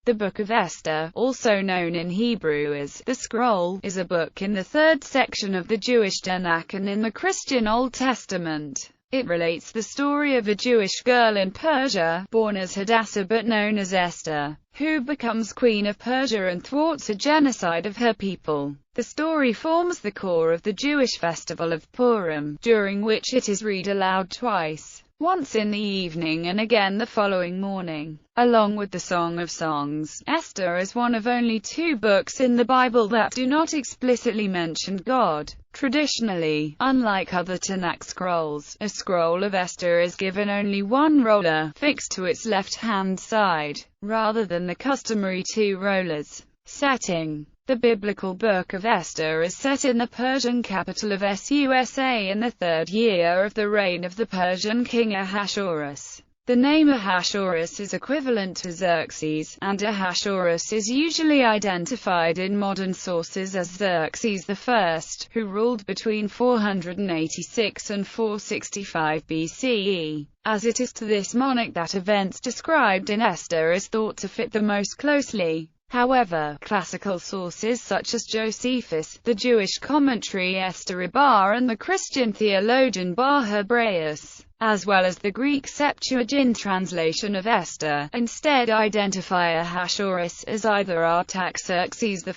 The Book of Esther, also known in Hebrew as the Scroll, is a book in the third section of the Jewish Tanakh and in the Christian Old Testament. It relates the story of a Jewish girl in Persia, born as Hadassah but known as Esther, who becomes queen of Persia and thwarts a genocide of her people. The story forms the core of the Jewish festival of Purim, during which it is read aloud twice, once in the evening and again the following morning. Along with the Song of Songs, Esther is one of only 2 books in the Bible that do not explicitly mention God. Traditionally, unlike other Tanakh scrolls, a scroll of Esther is given only one roller, fixed to its left-hand side, rather than the customary 2 rollers. Setting: the biblical Book of Esther is set in the Persian capital of Susa in the 3rd year of the reign of the Persian king Ahasuerus. The name Ahasuerus is equivalent to Xerxes, and Ahasuerus is usually identified in modern sources as Xerxes I, who ruled between 486 and 465 BCE. As it is to this monarch that events described in Esther is thought to fit the most closely. However, classical sources such as Josephus, the Jewish commentary Esther Ibar and the Christian theologian Bar Hebraeus, as well as the Greek Septuagint translation of Esther, instead identify Ahasuerus as either Artaxerxes I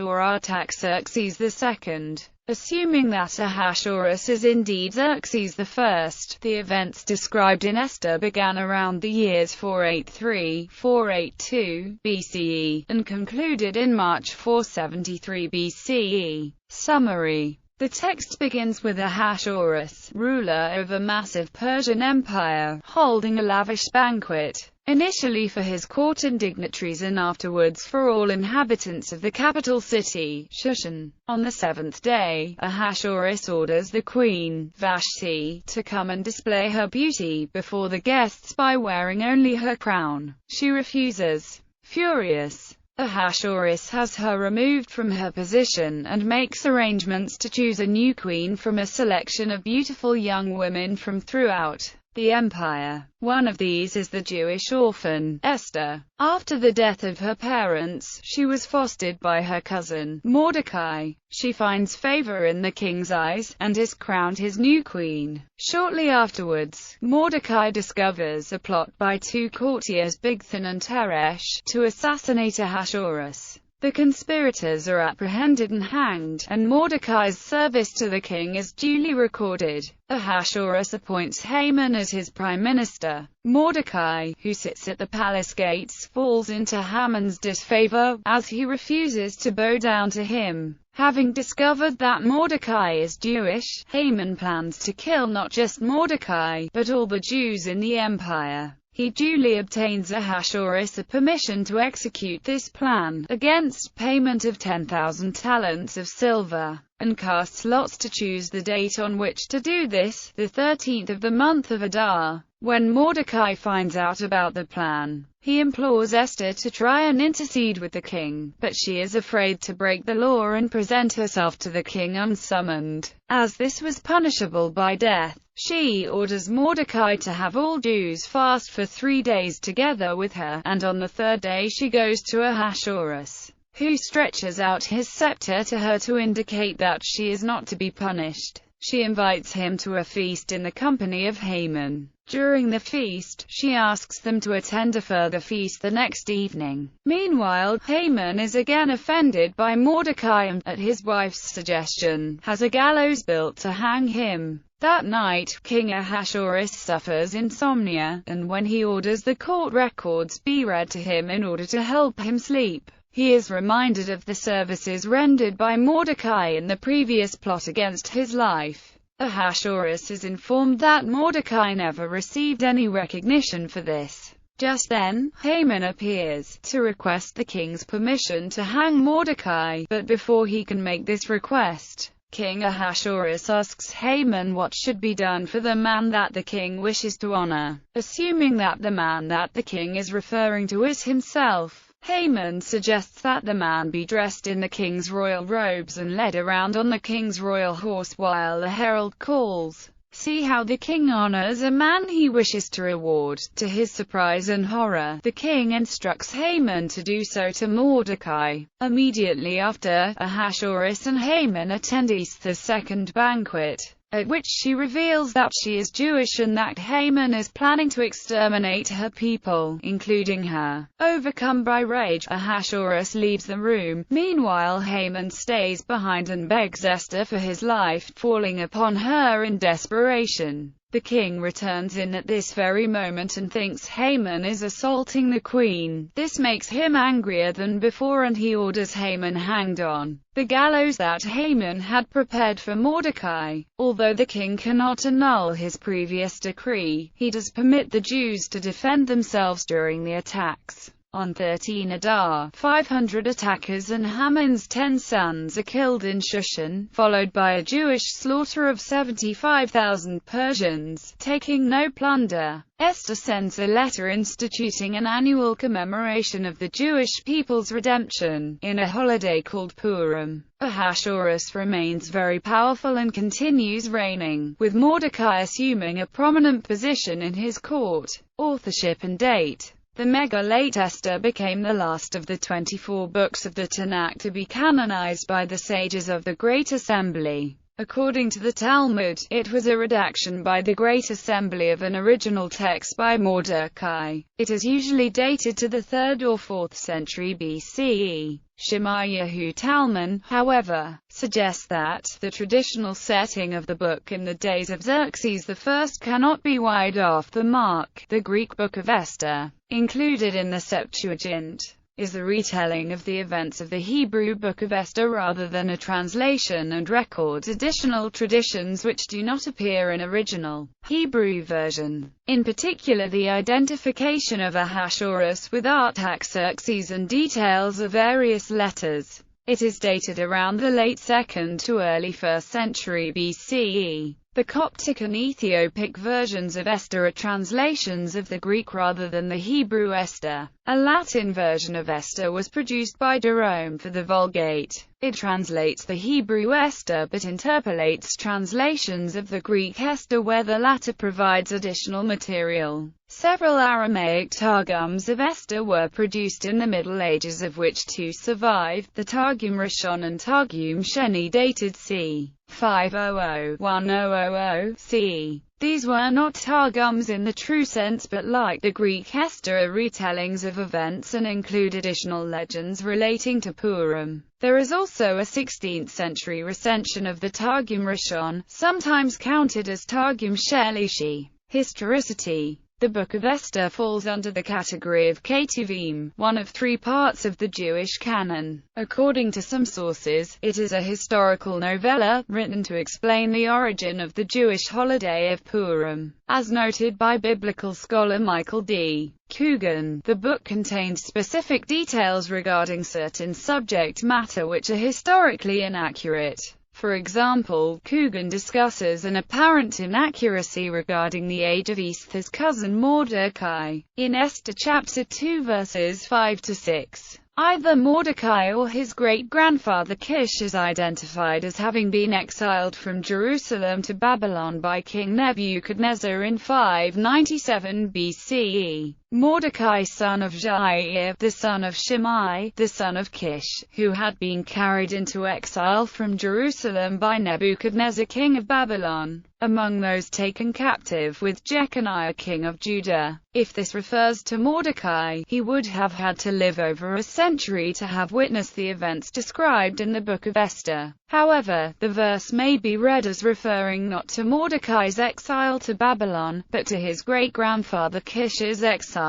or Artaxerxes II. Assuming that Ahasuerus is indeed Xerxes I, the events described in Esther began around the years 483–482 BCE, and concluded in March 473 BCE. Summary: the text begins with Ahasuerus, ruler of a massive Persian empire, holding a lavish banquet, initially for his court and dignitaries and afterwards for all inhabitants of the capital city, Shushan. On the 7th day, Ahasuerus orders the queen, Vashti, to come and display her beauty before the guests by wearing only her crown. She refuses. Furious, Ahasuerus has her removed from her position and makes arrangements to choose a new queen from a selection of beautiful young women from throughout the empire. One of these is the Jewish orphan, Esther. After the death of her parents, she was fostered by her cousin, Mordecai. She finds favor in the king's eyes, and is crowned his new queen. Shortly afterwards, Mordecai discovers a plot by 2 courtiers, Bigthan and Teresh, to assassinate Ahasuerus. The conspirators are apprehended and hanged, and Mordecai's service to the king is duly recorded. Ahasuerus appoints Haman as his prime minister. Mordecai, who sits at the palace gates, falls into Haman's disfavor, as he refuses to bow down to him. Having discovered that Mordecai is Jewish, Haman plans to kill not just Mordecai, but all the Jews in the empire. He duly obtains Ahasuerus a permission to execute this plan, against payment of 10,000 talents of silver, and casts lots to choose the date on which to do this, the 13th of the month of Adar. When Mordecai finds out about the plan, he implores Esther to try and intercede with the king, but she is afraid to break the law and present herself to the king unsummoned, as this was punishable by death. She orders Mordecai to have all Jews fast for 3 days together with her, and on the 3rd day she goes to Ahasuerus, who stretches out his scepter to her to indicate that she is not to be punished. She invites him to a feast in the company of Haman. During the feast, she asks them to attend a further feast the next evening. Meanwhile, Haman is again offended by Mordecai and, at his wife's suggestion, has a gallows built to hang him. That night, King Ahasuerus suffers insomnia, and when he orders the court records be read to him in order to help him sleep, he is reminded of the services rendered by Mordecai in the previous plot against his life. Ahasuerus is informed that Mordecai never received any recognition for this. Just then, Haman appears, to request the king's permission to hang Mordecai, but before he can make this request, King Ahasuerus asks Haman what should be done for the man that the king wishes to honor. Assuming that the man that the king is referring to is himself, Haman suggests that the man be dressed in the king's royal robes and led around on the king's royal horse while the herald calls See how the king honors a man he wishes to reward. To his surprise and horror, the king instructs Haman to do so to Mordecai. Immediately after, Ahasuerus and Haman attend Esther's second banquet, at which she reveals that she is Jewish and that Haman is planning to exterminate her people, including her. Overcome by rage, Ahasuerus leaves the room. Meanwhile, Haman stays behind and begs Esther for his life, falling upon her in desperation. The king returns in at this very moment and thinks Haman is assaulting the queen. This makes him angrier than before and he orders Haman hanged on the gallows that Haman had prepared for Mordecai. Although the king cannot annul his previous decree, he does permit the Jews to defend themselves during the attacks. On 13 Adar, 500 attackers and Haman's 10 sons are killed in Shushan, followed by a Jewish slaughter of 75,000 Persians, taking no plunder. Esther sends a letter instituting an annual commemoration of the Jewish people's redemption, in a holiday called Purim. Ahasuerus remains very powerful and continues reigning, with Mordecai assuming a prominent position in his court. Authorship and date. The Megillat Esther became the last of the 24 books of the Tanakh to be canonized by the sages of the Great Assembly. According to the Talmud, it was a redaction by the Great Assembly of an original text by Mordecai. It is usually dated to the 3rd or 4th century BCE. Shemayahu Talman, however, suggests that the traditional setting of the book in the days of Xerxes I cannot be wide off the mark. The Greek Book of Esther, included in the Septuagint, is the retelling of the events of the Hebrew Book of Esther rather than a translation, and records additional traditions which do not appear in original Hebrew version. In particular, the identification of Ahasuerus with Artaxerxes and details of various letters. It is dated around the late 2nd to early 1st century BCE. The Coptic and Ethiopic versions of Esther are translations of the Greek rather than the Hebrew Esther. A Latin version of Esther was produced by Jerome for the Vulgate. It translates the Hebrew Esther but interpolates translations of the Greek Esther where the latter provides additional material. Several Aramaic Targums of Esther were produced in the Middle Ages, of which 2 survive, the Targum Rishon and Targum Sheni, dated c. 500–1000 CE. These were not Targums in the true sense but, like the Greek Esther, are retellings of events and include additional legends relating to Purim. There is also a 16th century recension of the Targum Rishon, sometimes counted as Targum Shelishi. Historicity. The Book of Esther falls under the category of Ketuvim, one of 3 parts of the Jewish canon. According to some sources, it is a historical novella, written to explain the origin of the Jewish holiday of Purim. As noted by biblical scholar Michael D. Coogan, the book contains specific details regarding certain subject matter which are historically inaccurate. For example, Coogan discusses an apparent inaccuracy regarding the age of Esther's cousin Mordecai. In Esther chapter 2 verses 5–6, either Mordecai or his great-grandfather Kish is identified as having been exiled from Jerusalem to Babylon by King Nebuchadnezzar in 597 BCE. Mordecai, son of Jair, the son of Shimei, the son of Kish, who had been carried into exile from Jerusalem by Nebuchadnezzar, king of Babylon, among those taken captive with Jeconiah, king of Judah. If this refers to Mordecai, he would have had to live over a century to have witnessed the events described in the Book of Esther. However, the verse may be read as referring not to Mordecai's exile to Babylon, but to his great-grandfather Kish's exile.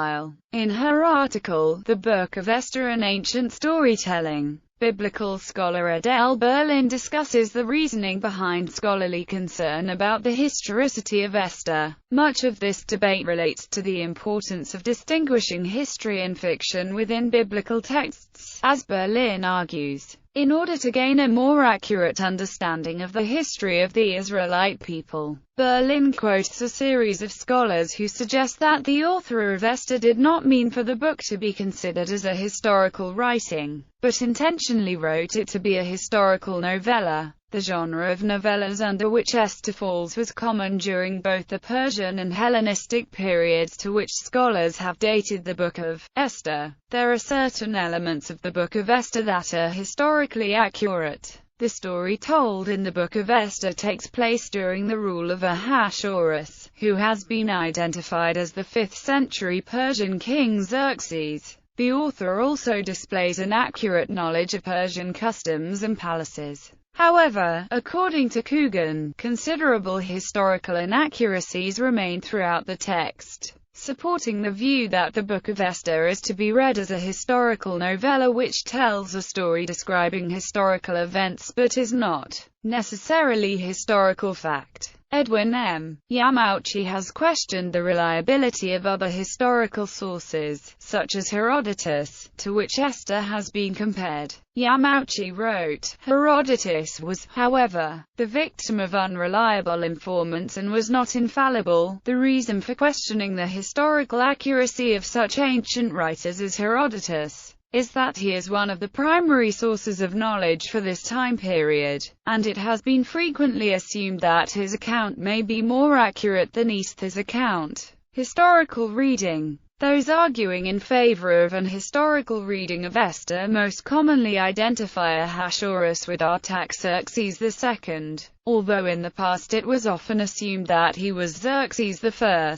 In her article, The Book of Esther, an Ancient Storytelling, biblical scholar Adele Berlin discusses the reasoning behind scholarly concern about the historicity of Esther. Much of this debate relates to the importance of distinguishing history and fiction within biblical texts, as Berlin argues. In order to gain a more accurate understanding of the history of the Israelite people, Berlin quotes a series of scholars who suggest that the author of Esther did not mean for the book to be considered as a historical writing, but intentionally wrote it to be a historical novella. The genre of novellas under which Esther falls was common during both the Persian and Hellenistic periods to which scholars have dated the Book of Esther. There are certain elements of the Book of Esther that are historically accurate. The story told in the Book of Esther takes place during the rule of Ahasuerus, who has been identified as the 5th century Persian king Xerxes. The author also displays an accurate knowledge of Persian customs and palaces. However, according to Coogan, considerable historical inaccuracies remain throughout the text, supporting the view that the Book of Esther is to be read as a historical novella which tells a story describing historical events but is not necessarily historical fact. Edwin M. Yamauchi has questioned the reliability of other historical sources, such as Herodotus, to which Esther has been compared. Yamauchi wrote, Herodotus was, however, the victim of unreliable informants and was not infallible. The reason for questioning the historical accuracy of such ancient writers as Herodotus is that he is one of the primary sources of knowledge for this time period, and it has been frequently assumed that his account may be more accurate than Esther's account. Historical reading. Those arguing in favor of an historical reading of Esther most commonly identify Ahasuerus with Artaxerxes II, although in the past it was often assumed that he was Xerxes I.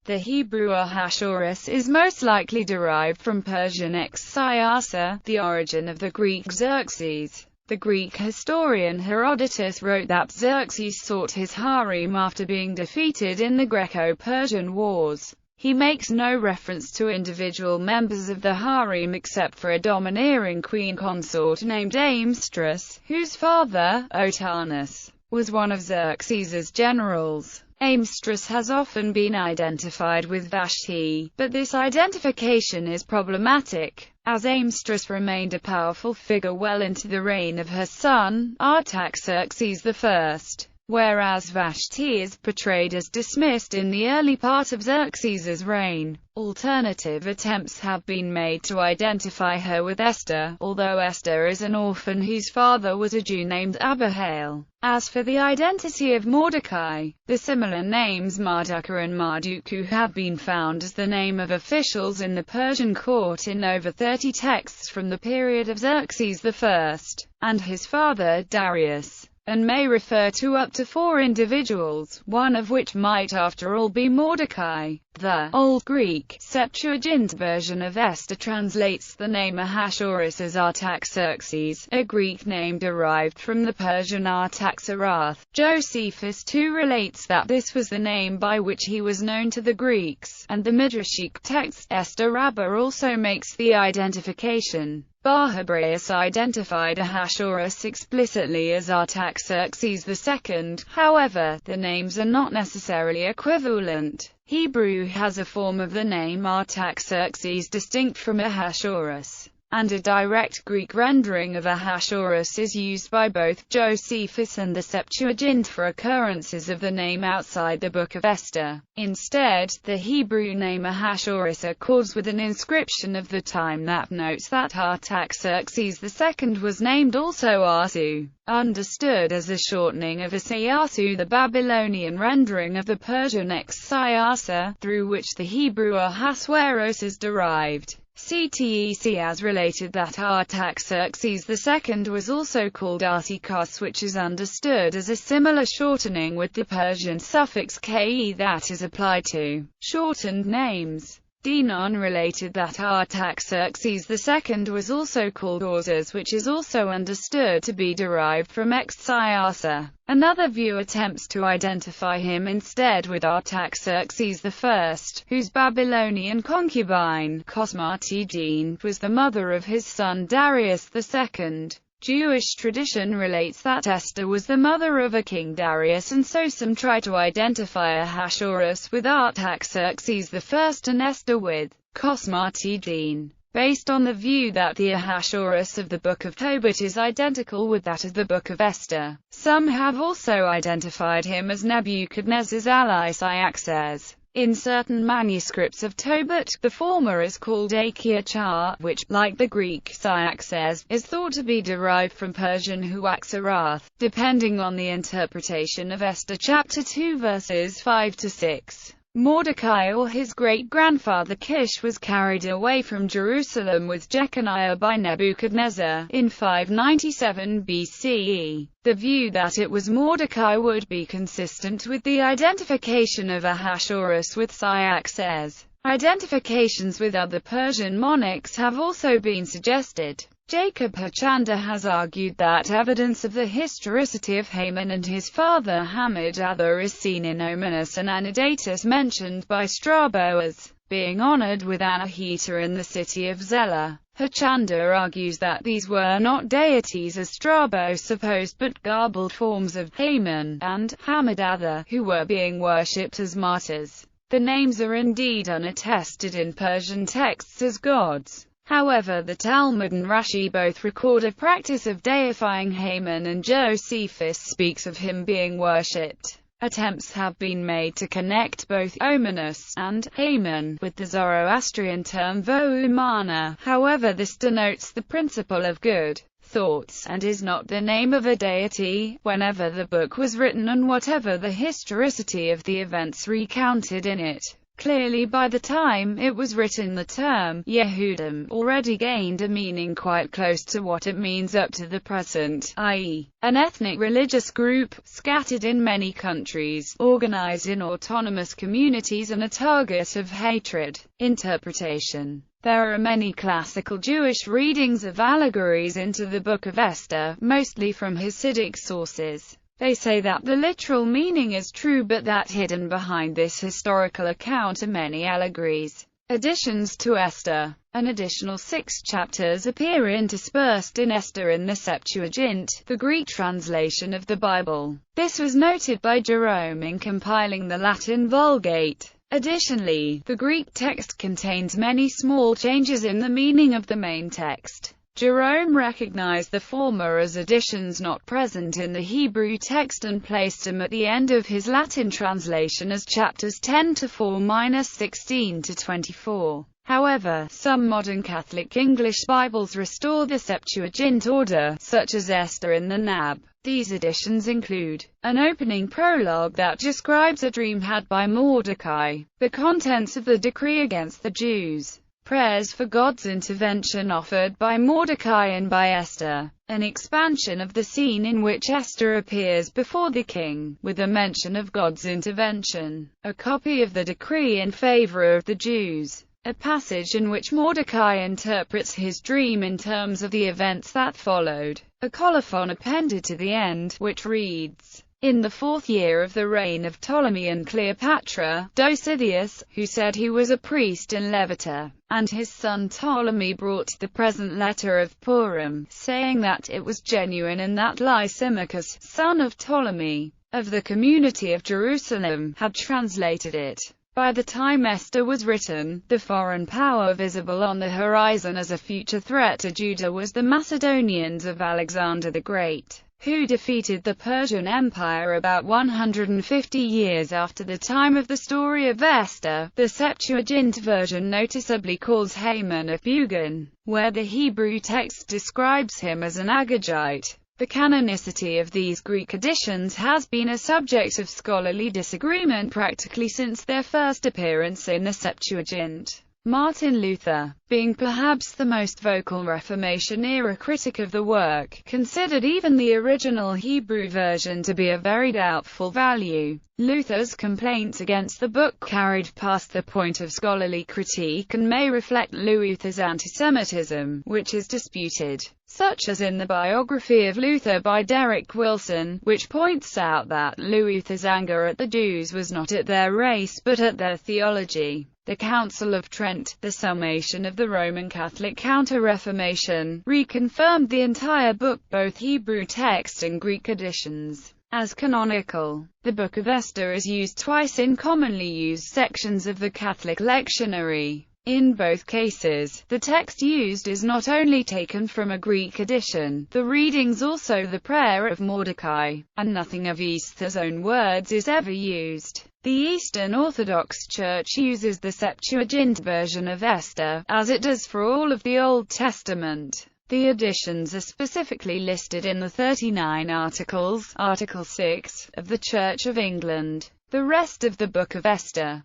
The Hebrew Ahasuerus is most likely derived from Persian Xiasa, the origin of the Greek Xerxes. The Greek historian Herodotus wrote that Xerxes sought his harem after being defeated in the Greco-Persian Wars. He makes no reference to individual members of the harem except for a domineering queen consort named Amstress, whose father, Otanus, was one of Xerxes's generals. Amstress has often been identified with Vashti, but this identification is problematic, as Amstress remained a powerful figure well into the reign of her son, Artaxerxes I, whereas Vashti is portrayed as dismissed in the early part of Xerxes's reign. Alternative attempts have been made to identify her with Esther, although Esther is an orphan whose father was a Jew named Abihail. As for the identity of Mordecai, the similar names Marduka and Marduku have been found as the name of officials in the Persian court in over 30 texts from the period of Xerxes I and his father Darius, and may refer to up to 4 individuals, one of which might after all be Mordecai. The Old Greek Septuagint version of Esther translates the name Ahasuerus as Artaxerxes, a Greek name derived from the Persian Artaxerxes. Josephus too relates that this was the name by which he was known to the Greeks, and the Midrashic text Esther Rabbah also makes the identification. Bar-Hebraeus identified Ahasuerus explicitly as Artaxerxes II, however, the names are not necessarily equivalent. Hebrew has a form of the name Artaxerxes distinct from Ahasuerus, and a direct Greek rendering of Ahasuerus is used by both Josephus and the Septuagint for occurrences of the name outside the Book of Esther. Instead, the Hebrew name Ahasuerus accords with an inscription of the time that notes that Artaxerxes II was named also Asu, understood as a shortening of Asiasu, the Babylonian rendering of the Persian Xiasa, through which the Hebrew Ahasuerus is derived. CTEC has related that Artaxerxes II was also called Artikos, which is understood as a similar shortening with the Persian suffix ke that is applied to shortened names. Dinon related that Artaxerxes II was also called Orzas, which is also understood to be derived from Xiasa. Another view attempts to identify him instead with Artaxerxes I, whose Babylonian concubine, Cosmatidine, was the mother of his son Darius II. Jewish tradition relates that Esther was the mother of a king Darius, and so some try to identify Ahasuerus with Artaxerxes I and Esther with Cosmatidine, based on the view that the Ahasuerus of the Book of Tobit is identical with that of the Book of Esther. Some have also identified him as Nebuchadnezzar's ally Cyaxares. In certain manuscripts of Tobit, the former is called Achiachar, which, like the Greek Cyaxares, is thought to be derived from Persian Huaxarath, depending on the interpretation of Esther chapter 2 verses 5 to 6. Mordecai or his great-grandfather Kish was carried away from Jerusalem with Jeconiah by Nebuchadnezzar, in 597 BCE. The view that it was Mordecai would be consistent with the identification of Ahasuerus with Cyaxares. Identifications with other Persian monarchs have also been suggested. Jacob Hochanda has argued that evidence of the historicity of Haman and his father Hammedatha is seen in Ominis and Anidatus mentioned by Strabo as being honored with Anahita in the city of Zela. Hochanda argues that these were not deities as Strabo supposed but garbled forms of Haman and Hammedatha, who were being worshipped as martyrs. The names are indeed unattested in Persian texts as gods. However, the Talmud and Rashi both record a practice of deifying Haman, and Josephus speaks of him being worshipped. Attempts have been made to connect both Ominis and Haman with the Zoroastrian term Vohumana. However, this denotes the principle of good thoughts, and is not the name of a deity. Whenever the book was written and whatever the historicity of the events recounted in it, clearly by the time it was written the term Yehudim already gained a meaning quite close to what it means up to the present, i.e., an ethnic religious group, scattered in many countries, organized in autonomous communities and a target of hatred. Interpretation. There are many classical Jewish readings of allegories into the Book of Esther, mostly from Hasidic sources. They say that the literal meaning is true, but that hidden behind this historical account are many allegories. Additions to Esther. An additional 6 chapters appear interspersed in Esther in the Septuagint, the Greek translation of the Bible. This was noted by Jerome in compiling the Latin Vulgate. Additionally, the Greek text contains many small changes in the meaning of the main text. Jerome recognized the former as additions not present in the Hebrew text and placed them at the end of his Latin translation as chapters 10 to 4-16 to 24. However, some modern Catholic English Bibles restore the Septuagint order, such as Esther in the NAB. These editions include an opening prologue that describes a dream had by Mordecai, the contents of the decree against the Jews, prayers for God's intervention offered by Mordecai and by Esther, an expansion of the scene in which Esther appears before the king, with a mention of God's intervention, a copy of the decree in favor of the Jews, a passage in which Mordecai interprets his dream in terms of the events that followed, a colophon appended to the end, which reads, "In the 4th year of the reign of Ptolemy and Cleopatra, Dositheus, who said he was a priest in Levita, and his son Ptolemy brought the present letter of Purim, saying that it was genuine and that Lysimachus, son of Ptolemy, of the community of Jerusalem, had translated it." By the time Esther was written, the foreign power visible on the horizon as a future threat to Judah was the Macedonians of Alexander the Great, who defeated the Persian Empire about 150 years after the time of the story of Esther. The Septuagint version noticeably calls Haman a Bugan, where the Hebrew text describes him as an Agagite. The canonicity of these Greek editions has been a subject of scholarly disagreement practically since their first appearance in the Septuagint. Martin Luther, being perhaps the most vocal Reformation-era critic of the work, considered even the original Hebrew version to be of very doubtful value. Luther's complaints against the book carried past the point of scholarly critique and may reflect Luther's antisemitism, which is disputed, such as in the biography of Luther by Derek Wilson, which points out that Luther's anger at the Jews was not at their race but at their theology. The Council of Trent, the summation of the Roman Catholic Counter-Reformation, reconfirmed the entire book, both Hebrew text and Greek editions, as canonical. The Book of Esther is used twice in commonly used sections of the Catholic lectionary. In both cases, the text used is not only taken from a Greek edition, the readings also the prayer of Mordecai, and nothing of Esther's own words is ever used. The Eastern Orthodox Church uses the Septuagint version of Esther, as it does for all of the Old Testament. The additions are specifically listed in the 39 Articles, Article 6, of the Church of England. The rest of the Book of Esther